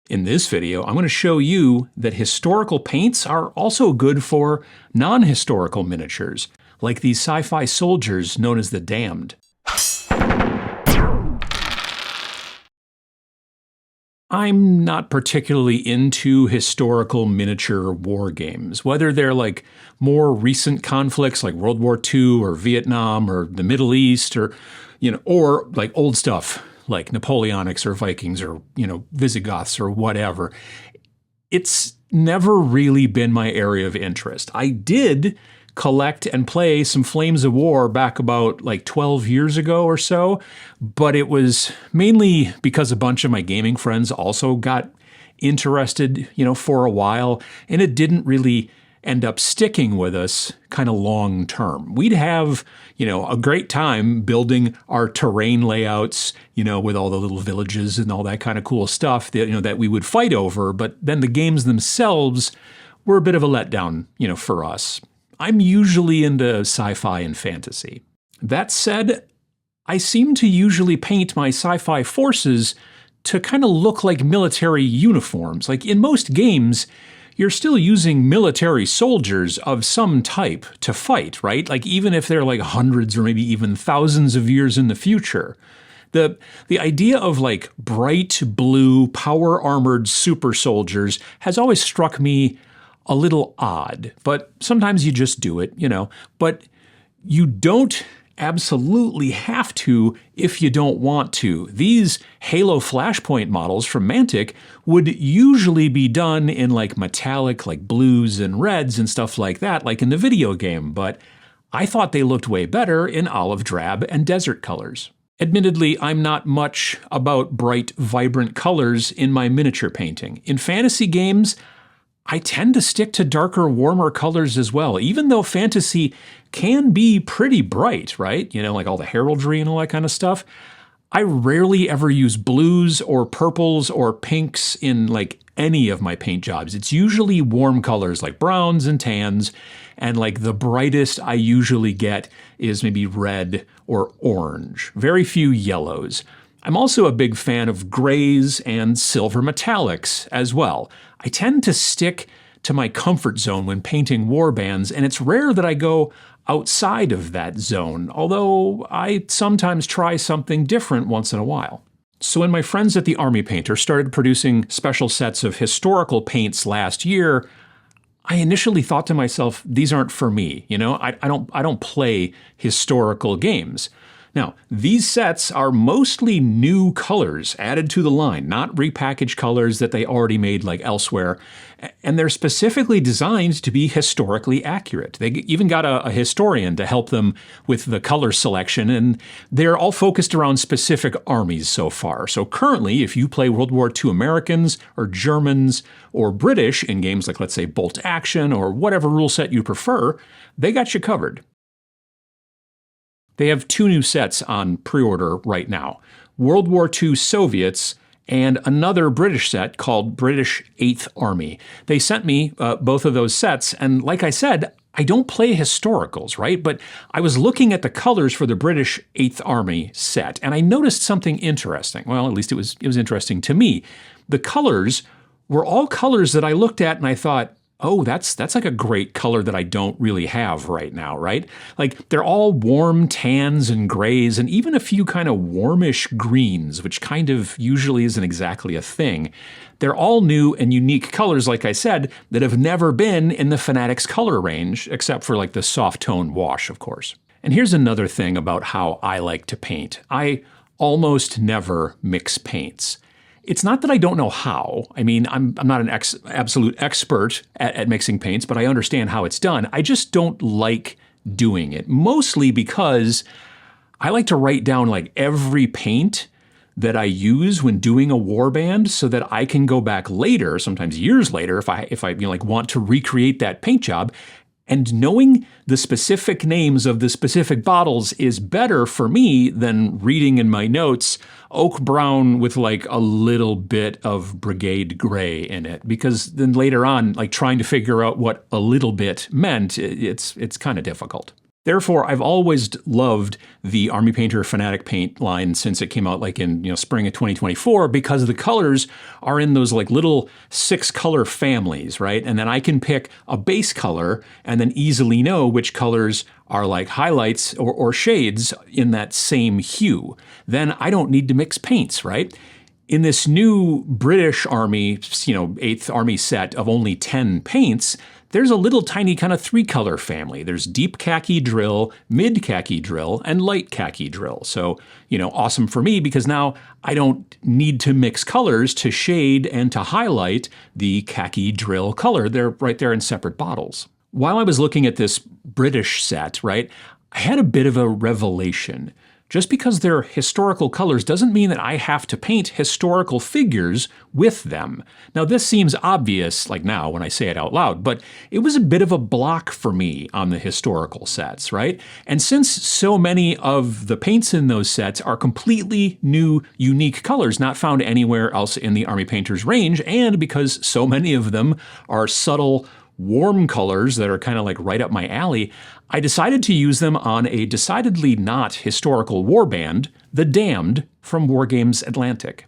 In this video, I'm going to show you that historical paints are also good for non-historical miniatures, like these sci-fi soldiers known as the Damned. I'm not particularly into historical miniature war games, whether they're like more recent conflicts like World War II or Vietnam or the Middle East or like old stuff like Napoleonics or Vikings or, Visigoths or whatever. It's never really been my area of interest. I did collect and play some Flames of War back about like 12 years ago or so, but it was mainly because a bunch of my gaming friends also got interested, for a while, and it didn't really end up sticking with us kind of long term. We'd have, a great time building our terrain layouts, with all the little villages and all that kind of cool stuff that, that we would fight over, but then the games themselves were a bit of a letdown, for us. I'm usually into sci-fi and fantasy. That said, I seem to usually paint my sci-fi forces to kind of look like military uniforms. Like in most games, you're still using military soldiers of some type to fight, right? Like even if they're like hundreds or maybe even thousands of years in the future. The idea of like bright blue, power-armored super soldiers has always struck me a little odd, but sometimes you just do it, But you don't absolutely have to if you don't want to. These Halo Flashpoint models from Mantic would usually be done in like metallic, like blues and reds and stuff like that, like in the video game, but I thought they looked way better in olive drab and desert colors. Admittedly, I'm not much about bright, vibrant colors in my miniature painting. In fantasy games, I tend to stick to darker, warmer colors as well, even though fantasy can be pretty bright, right? Like all the heraldry and all that kind of stuff. I rarely ever use blues or purples or pinks in like any of my paint jobs. It's usually warm colors like browns and tans, and like the brightest I usually get is maybe red or orange. Very few yellows. I'm also a big fan of grays and silver metallics as well. I tend to stick to my comfort zone when painting warbands, and it's rare that I go outside of that zone, although I sometimes try something different once in a while. So when my friends at the Army Painter started producing special sets of historical paints last year, I initially thought to myself, these aren't for me. I don't play historical games. Now, these sets are mostly new colors added to the line, not repackaged colors that they already made like elsewhere, and they're specifically designed to be historically accurate. They even got a historian to help them with the color selection, and they're all focused around specific armies so far. So currently, if you play World War II Americans or Germans or British in games like, let's say, Bolt Action or whatever rule set you prefer, they got you covered. They have two new sets on pre-order right now, World War II Soviets and another British set called British 8th Army. They sent me both of those sets, and like I said, I don't play historicals, right? But I was looking at the colors for the British 8th Army set, and I noticed something interesting. Well, at least it was interesting to me. The colors were all colors that I looked at and I thought, oh, that's like a great color that I don't really have right now, right? Like they're all warm tans and grays and even a few kind of warmish greens, which kind of usually isn't exactly a thing. They're all new and unique colors, like I said, that have never been in the Fanatics color range, except for like the soft tone wash, of course. And here's another thing about how I like to paint. I almost never mix paints. It's not that I don't know how. I mean, I'm not an absolute expert at mixing paints, but I understand how it's done. I just don't like doing it, mostly because I like to write down like every paint that I use when doing a warband so that I can go back later, sometimes years later, if I want to recreate that paint job. And knowing the specific names of the specific bottles is better for me than reading in my notes oak brown with like a little bit of brigade gray in it. Because then later on, like trying to figure out what a little bit meant, it's kind of difficult. Therefore, I've always loved the Army Painter Fanatic Paint line since it came out like in spring of 2024, because the colors are in those like little 6-color families, right? And then I can pick a base color and then easily know which colors are like highlights or shades in that same hue. Then I don't need to mix paints, right? In this new British Army, 8th Army set of only 10 paints, there's a little tiny kind of 3-color family. There's deep khaki drill, mid khaki drill, and light khaki drill. So, awesome for me because now I don't need to mix colors to shade and to highlight the khaki drill color. They're right there in separate bottles. While I was looking at this British set, right, I had a bit of a revelation. Just because they're historical colors doesn't mean that I have to paint historical figures with them. Now, this seems obvious, like now when I say it out loud, but it was a bit of a block for me on the historical sets, right? And since so many of the paints in those sets are completely new, unique colors not found anywhere else in the Army Painter's range, and because so many of them are subtle, warm colors that are kind of like right up my alley, I decided to use them on a decidedly not historical warband, The Damned from Wargames Atlantic.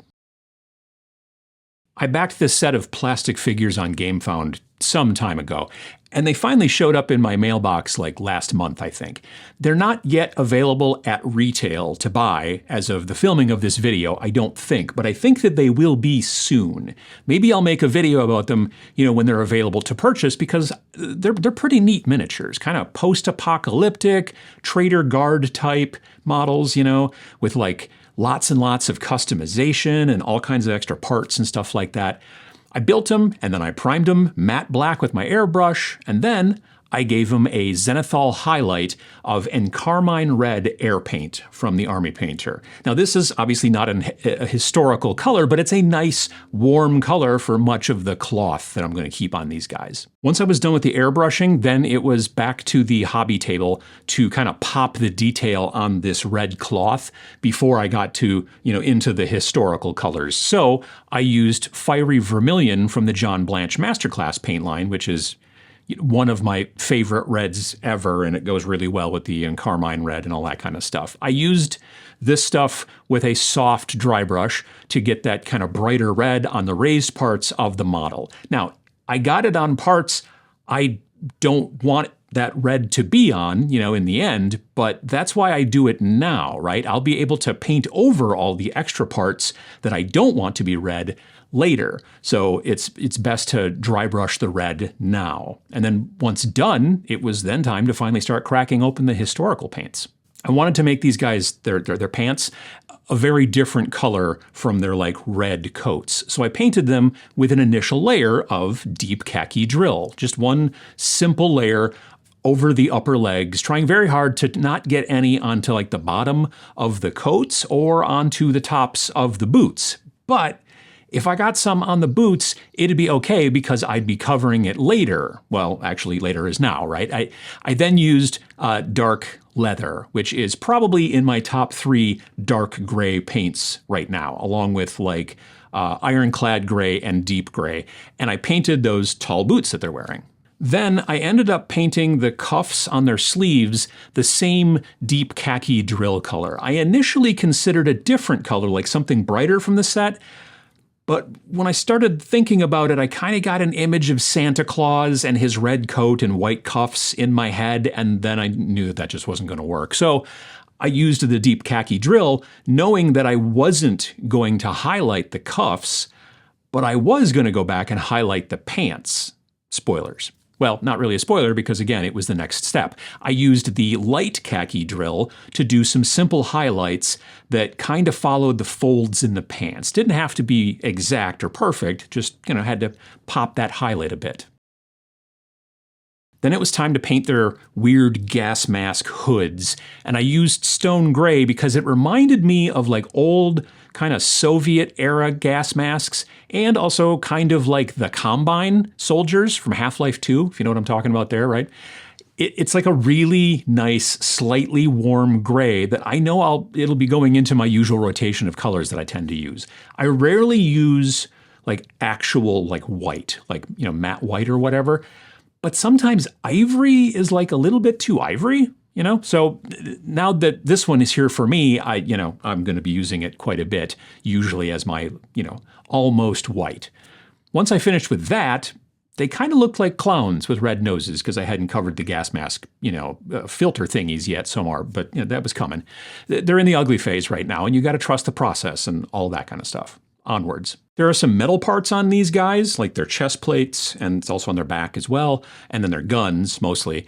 I backed this set of plastic figures on GameFound some time ago, and they finally showed up in my mailbox like last month, I think. They're not yet available at retail to buy as of the filming of this video, I don't think, but I think that they will be soon. Maybe I'll make a video about them, when they're available to purchase, because they're pretty neat miniatures, kind of post-apocalyptic, trader guard type models, with like lots and lots of customization and all kinds of extra parts and stuff like that. I built them, and then I primed them matte black with my airbrush, and then I gave them a zenithal highlight of encarmine red air paint from the Army Painter. Now, this is obviously not a historical color, but it's a nice, warm color for much of the cloth that I'm going to keep on these guys. Once I was done with the airbrushing, then it was back to the hobby table to kind of pop the detail on this red cloth before I got to, into the historical colors. So I used Fiery Vermilion from the John Blanche Masterclass paint line, which is one of my favorite reds ever, and it goes really well with the carmine red and all that kind of stuff. I used this stuff with a soft dry brush to get that kind of brighter red on the raised parts of the model. Now, I got it on parts I don't want that red to be on, in the end, but that's why I do it now, right? I'll be able to paint over all the extra parts that I don't want to be red later. So it's best to dry brush the red now. And then once done, it was then time to finally start cracking open the historical paints. I wanted to make these guys, their pants, a very different color from their like red coats. So I painted them with an initial layer of deep khaki drill, just one simple layer over the upper legs, trying very hard to not get any onto like the bottom of the coats or onto the tops of the boots. But if I got some on the boots, it'd be okay because I'd be covering it later. Well, actually later is now, right? I then used dark leather, which is probably in my top 3 dark gray paints right now, along with like ironclad gray and deep gray. And I painted those tall boots that they're wearing. Then I ended up painting the cuffs on their sleeves the same deep khaki drill color. I initially considered a different color, like something brighter from the set, but when I started thinking about it, I kind of got an image of Santa Claus and his red coat and white cuffs in my head, and then I knew that just wasn't going to work. So I used the deep khaki drill, knowing that I wasn't going to highlight the cuffs, but I was going to go back and highlight the pants. Spoilers. Well, not really a spoiler because, again, it was the next step. I used the light khaki drill to do some simple highlights that kind of followed the folds in the pants. Didn't have to be exact or perfect, just, had to pop that highlight a bit. Then it was time to paint their weird gas mask hoods, and I used stone gray because it reminded me of like old kind of Soviet-era gas masks, and also kind of like the Combine soldiers from Half-Life 2, if you know what I'm talking about there, right? It's like a really nice, slightly warm gray that I know it'll be going into my usual rotation of colors that I tend to use. I rarely use like actual like white, like, matte white or whatever, but sometimes ivory is like a little bit too ivory. So now that this one is here for me, I'm going to be using it quite a bit, usually as my, almost white. Once I finished with that, they kind of looked like clowns with red noses because I hadn't covered the gas mask, filter thingies yet so far, but that was coming. They're in the ugly phase right now, and you got to trust the process and all that kind of stuff. Onwards. There are some metal parts on these guys, like their chest plates, and it's also on their back as well, and then their guns, mostly.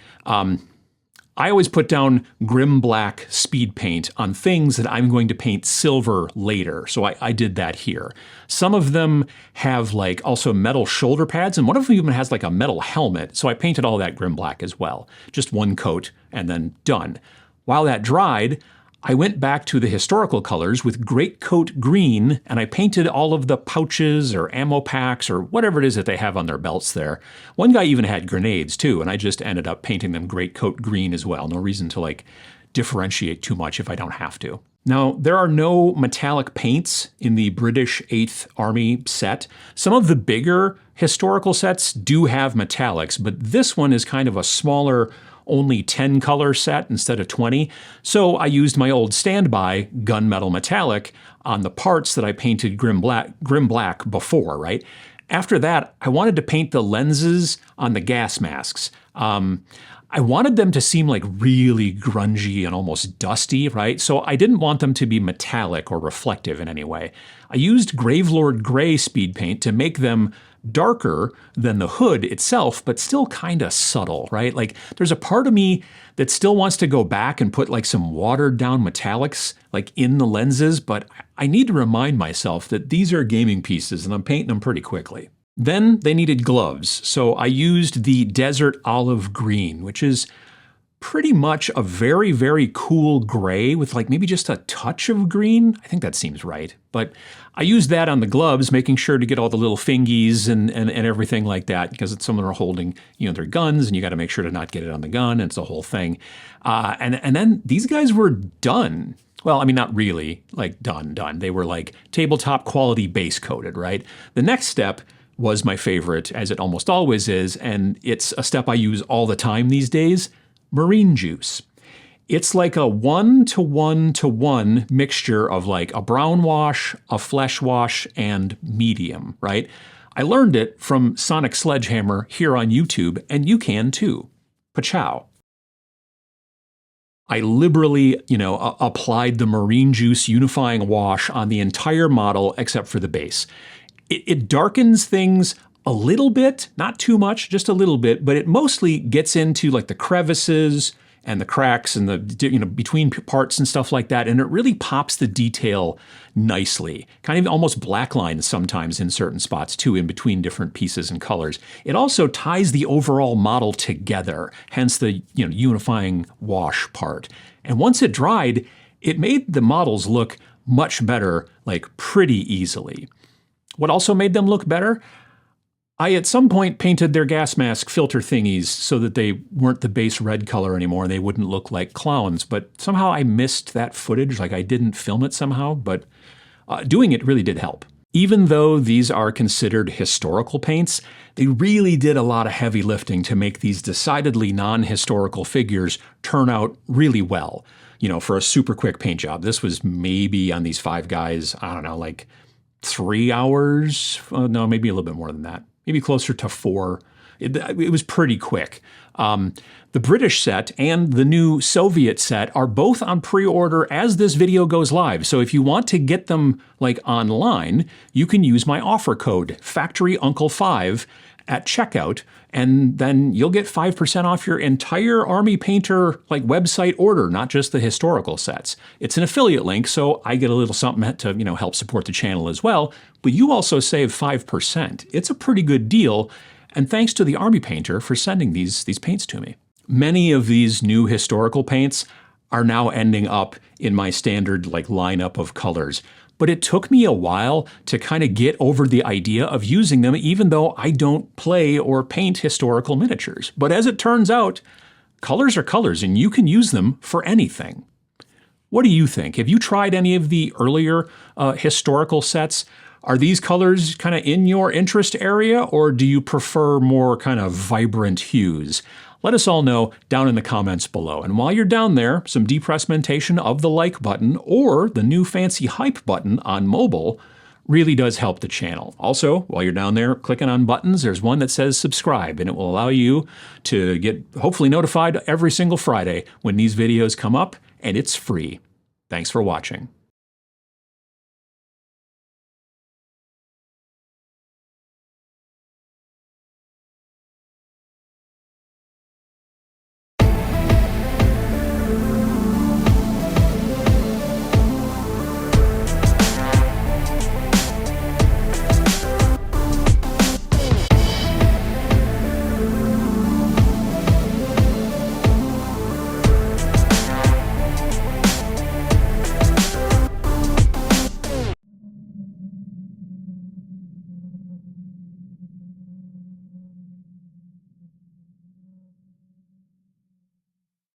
I always put down grim black speed paint on things that I'm going to paint silver later, so I did that here. Some of them have like also metal shoulder pads, and one of them even has like a metal helmet, so I painted all that grim black as well. Just one coat and then done. While that dried, I went back to the historical colors with Greatcoat Green, and I painted all of the pouches or ammo packs or whatever it is that they have on their belts there. One guy even had grenades too, and I just ended up painting them Greatcoat Green as well. No reason to like differentiate too much if I don't have to. Now, there are no metallic paints in the British 8th Army set. Some of the bigger historical sets do have metallics, but this one is kind of a smaller, only 10 color set instead of 20. So I used my old standby gunmetal metallic on the parts that I painted grim black before, right? After that, I wanted to paint the lenses on the gas masks. I wanted them to seem like really grungy and almost dusty, right? So I didn't want them to be metallic or reflective in any way. I used Gravelord Gray speed paint to make them darker than the hood itself, but still kind of subtle, right? Like there's a part of me that still wants to go back and put like some watered down metallics like in the lenses, but I need to remind myself that these are gaming pieces and I'm painting them pretty quickly. Then they needed gloves, so I used the Desert Olive Green, which is pretty much a very, very cool gray with like maybe just a touch of green. I think that seems right. But I used that on the gloves, making sure to get all the little fingies and everything like that, because it's someone are holding, their guns, and you got to make sure to not get it on the gun, and it's a whole thing. And then these guys were done. Well, I mean, not really like done. They were like tabletop quality base coated, right? The next step was my favorite, as it almost always is, and it's a step I use all the time these days. Marine juice. It's like a 1-to-1-to-1 mixture of like a brown wash, a flesh wash, and medium, right? I learned it from Sonic Sledgehammer here on YouTube, and you can too. Pachow. I liberally, applied the marine juice unifying wash on the entire model except for the base. It darkens things a little bit, not too much, just a little bit, but it mostly gets into like the crevices and the cracks and the between parts and stuff like that, and it really pops the detail nicely. Kind of almost black lines sometimes in certain spots too, in between different pieces and colors. It also ties the overall model together, hence the unifying wash part. And once it dried, it made the models look much better, like pretty easily. What also made them look better? I at some point painted their gas mask filter thingies so that they weren't the base red color anymore and they wouldn't look like clowns, but somehow I missed that footage, like I didn't film it somehow, but doing it really did help. Even though these are considered historical paints, they really did a lot of heavy lifting to make these decidedly non-historical figures turn out really well. For a super quick paint job. This was maybe on these 5 guys, I don't know, like 3 hours? No, maybe a little bit more than that. Maybe closer to 4. It was pretty quick. The British set and the new Soviet set are both on pre-order as this video goes live. So if you want to get them like online, you can use my offer code FactoryUncle5 at checkout, and then you'll get 5% off your entire Army Painter like website order, not just the historical sets. It's an affiliate link, so I get a little something to help support the channel as well, but you also save 5%. It's a pretty good deal, and thanks to the Army Painter for sending these paints to me. Many of these new historical paints are now ending up in my standard like lineup of colors. But it took me a while to kind of get over the idea of using them, even though I don't play or paint historical miniatures. But as it turns out, colors are colors and you can use them for anything. What do you think? Have you tried any of the earlier historical sets? Are these colors kind of in your interest area, or do you prefer more kind of vibrant hues? Let us all know down in the comments below. And while you're down there, some depressmentation of the like button or the new fancy hype button on mobile really does help the channel. Also, while you're down there clicking on buttons, there's one that says subscribe, and it will allow you to get hopefully notified every single Friday when these videos come up, and it's free. Thanks for watching.